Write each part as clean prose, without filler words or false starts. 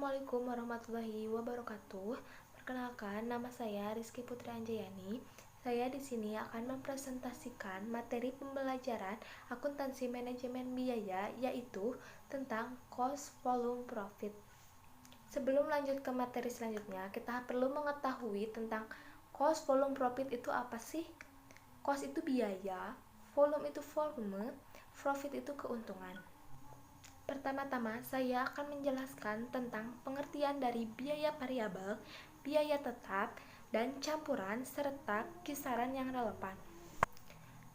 Assalamualaikum warahmatullahi wabarakatuh. Perkenalkan, nama saya Rizky Putri Anjayani. Saya di sini akan mempresentasikan materi pembelajaran akuntansi manajemen biaya, yaitu tentang cost, volume, profit. Sebelum lanjut ke materi selanjutnya, kita perlu mengetahui tentang cost, volume, profit itu apa sih? Cost itu biaya, volume itu volume, profit itu keuntungan. Pertama-tama, saya akan menjelaskan tentang pengertian dari biaya variabel, biaya tetap, dan campuran serta kisaran yang relevan.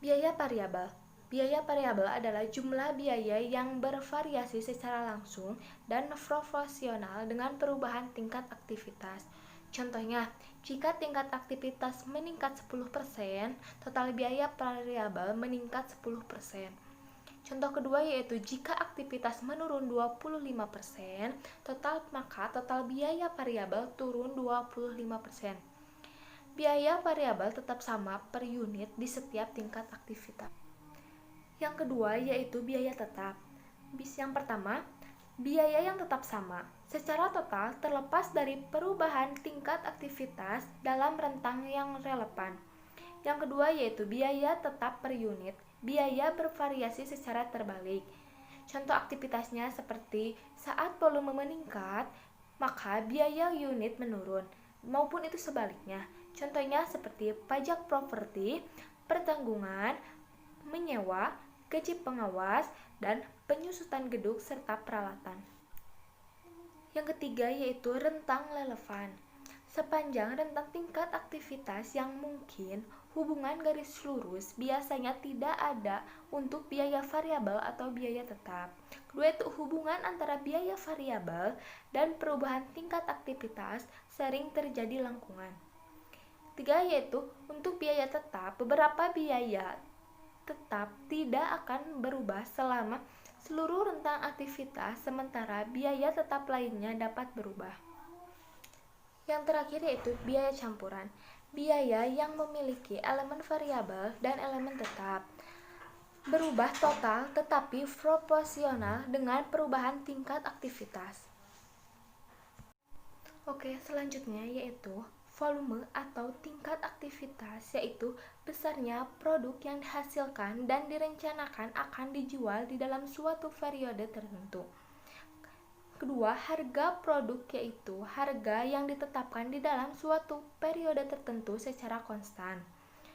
Biaya variabel. Biaya variabel adalah jumlah biaya yang bervariasi secara langsung dan proporsional dengan perubahan tingkat aktivitas. Contohnya, jika tingkat aktivitas meningkat 10%, total biaya variabel meningkat 10%. Contoh kedua yaitu jika aktivitas menurun 25%, maka total biaya variabel turun 25%. Biaya variabel tetap sama per unit di setiap tingkat aktivitas. Yang kedua yaitu biaya tetap. Yang pertama, biaya yang tetap sama secara total terlepas dari perubahan tingkat aktivitas dalam rentang yang relevan. Yang kedua yaitu biaya tetap per unit. Biaya bervariasi secara terbalik. Contoh aktivitasnya seperti saat volume meningkat, maka biaya unit menurun, maupun itu sebaliknya. Contohnya seperti pajak properti, pertanggungan, menyewa, gaji pengawas, dan penyusutan gedung serta peralatan. Yang ketiga yaitu rentang relevan. Sepanjang rentang tingkat aktivitas yang mungkin, hubungan garis lurus biasanya tidak ada untuk biaya variabel atau biaya tetap. Kedua itu hubungan antara biaya variabel dan perubahan tingkat aktivitas sering terjadi lengkungan. Tiga yaitu untuk biaya tetap, beberapa biaya tetap tidak akan berubah selama seluruh rentang aktivitas, sementara biaya tetap lainnya dapat berubah. Yang terakhir yaitu biaya campuran. Biaya yang memiliki elemen variabel dan elemen tetap berubah total tetapi proporsional dengan perubahan tingkat aktivitas. Oke, selanjutnya yaitu volume atau tingkat aktivitas, yaitu besarnya produk yang dihasilkan dan direncanakan akan dijual di dalam suatu periode tertentu. Kedua, harga produk yaitu harga yang ditetapkan di dalam suatu periode tertentu secara konstan.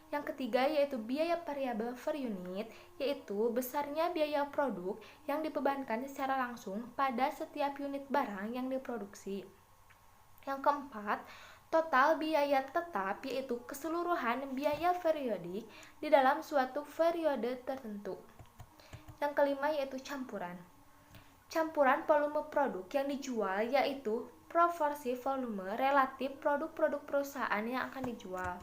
Yang ketiga yaitu biaya variabel per unit, yaitu besarnya biaya produk yang dibebankan secara langsung pada setiap unit barang yang diproduksi. Yang keempat, total biaya tetap yaitu keseluruhan biaya periodik di dalam suatu periode tertentu. Yang kelima yaitu campuran. Campuran volume produk yang dijual yaitu proporsi volume relatif produk-produk perusahaan yang akan dijual.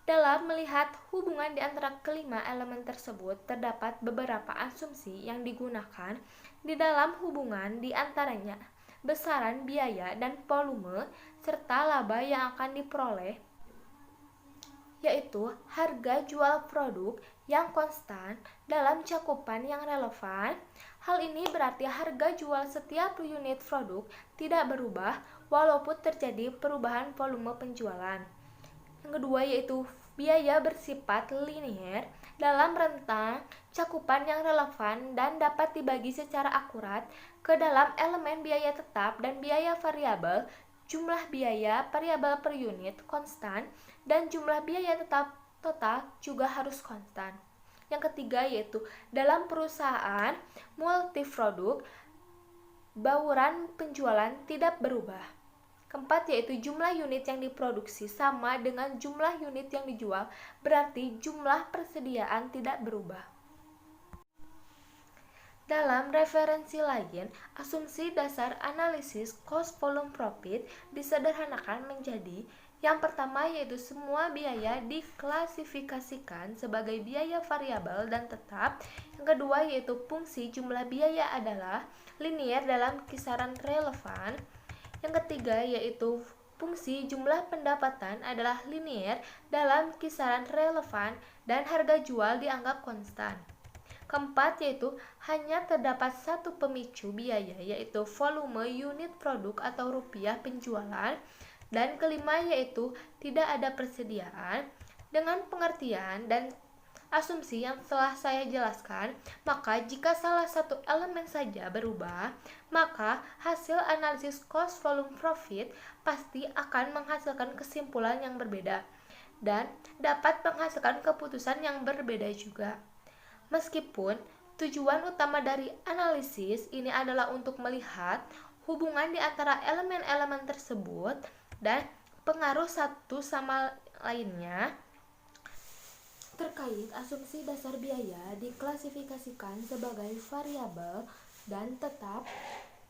Dalam melihat hubungan di antara kelima elemen tersebut, terdapat beberapa asumsi yang digunakan di dalam hubungan di antaranya besaran biaya dan volume serta laba yang akan diperoleh, yaitu harga jual produk yang konstan dalam cakupan yang relevan. Hal ini berarti harga jual setiap unit produk tidak berubah walaupun terjadi perubahan volume penjualan. Yang kedua yaitu biaya bersifat linier dalam rentang cakupan yang relevan dan dapat dibagi secara akurat ke dalam elemen biaya tetap dan biaya variabel. Jumlah biaya variabel per unit konstan dan jumlah biaya tetap total juga harus konstan. Yang ketiga yaitu dalam perusahaan multiproduk, bauran penjualan tidak berubah. Keempat yaitu jumlah unit yang diproduksi sama dengan jumlah unit yang dijual, berarti jumlah persediaan tidak berubah. Dalam referensi lain, asumsi dasar analisis cost volume profit disederhanakan menjadi yang pertama yaitu semua biaya diklasifikasikan sebagai biaya variabel dan tetap. Yang kedua yaitu fungsi jumlah biaya adalah linier dalam kisaran relevan. Yang ketiga yaitu fungsi jumlah pendapatan adalah linier dalam kisaran relevan dan harga jual dianggap konstan. Keempat yaitu hanya terdapat satu pemicu biaya, yaitu volume unit produk atau rupiah penjualan. Dan kelima yaitu tidak ada persediaan. Dengan pengertian dan asumsi yang telah saya jelaskan, maka jika salah satu elemen saja berubah, maka hasil analisis cost volume profit pasti akan menghasilkan kesimpulan yang berbeda dan dapat menghasilkan keputusan yang berbeda juga. Meskipun tujuan utama dari analisis ini adalah untuk melihat hubungan di antara elemen-elemen tersebut dan pengaruh satu sama lainnya. Terkait asumsi dasar biaya diklasifikasikan sebagai variabel dan tetap,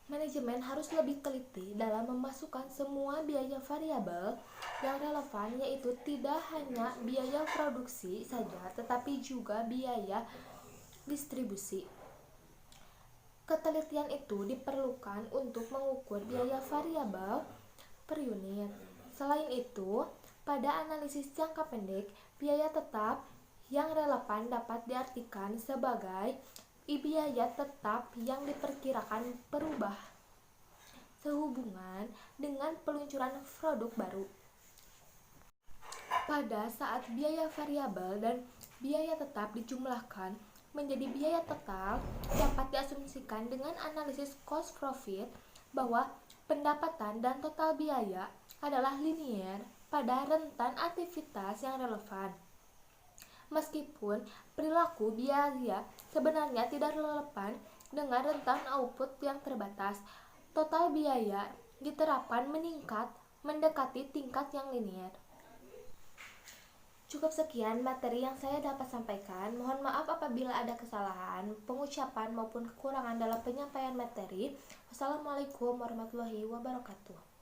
manajemen harus lebih teliti dalam memasukkan semua biaya variabel yang relevan, yaitu tidak hanya biaya produksi saja tetapi juga biaya distribusi. Ketelitian itu diperlukan untuk mengukur biaya variabel per unit. Selain itu, pada analisis jangka pendek, biaya tetap yang relevan dapat diartikan sebagai biaya tetap yang diperkirakan berubah sehubungan dengan peluncuran produk baru. Pada saat biaya variabel dan biaya tetap dijumlahkan menjadi biaya total, dapat diasumsikan dengan analisis cost profit bahwa pendapatan dan total biaya adalah linier pada rentan aktivitas yang relevan. Meskipun perilaku biaya sebenarnya tidak relevan dengan rentan output yang terbatas, total biaya diterapkan meningkat mendekati tingkat yang linier. Cukup sekian materi yang saya dapat sampaikan. Mohon maaf apabila ada kesalahan pengucapan maupun kekurangan dalam penyampaian materi. Wassalamualaikum warahmatullahi wabarakatuh.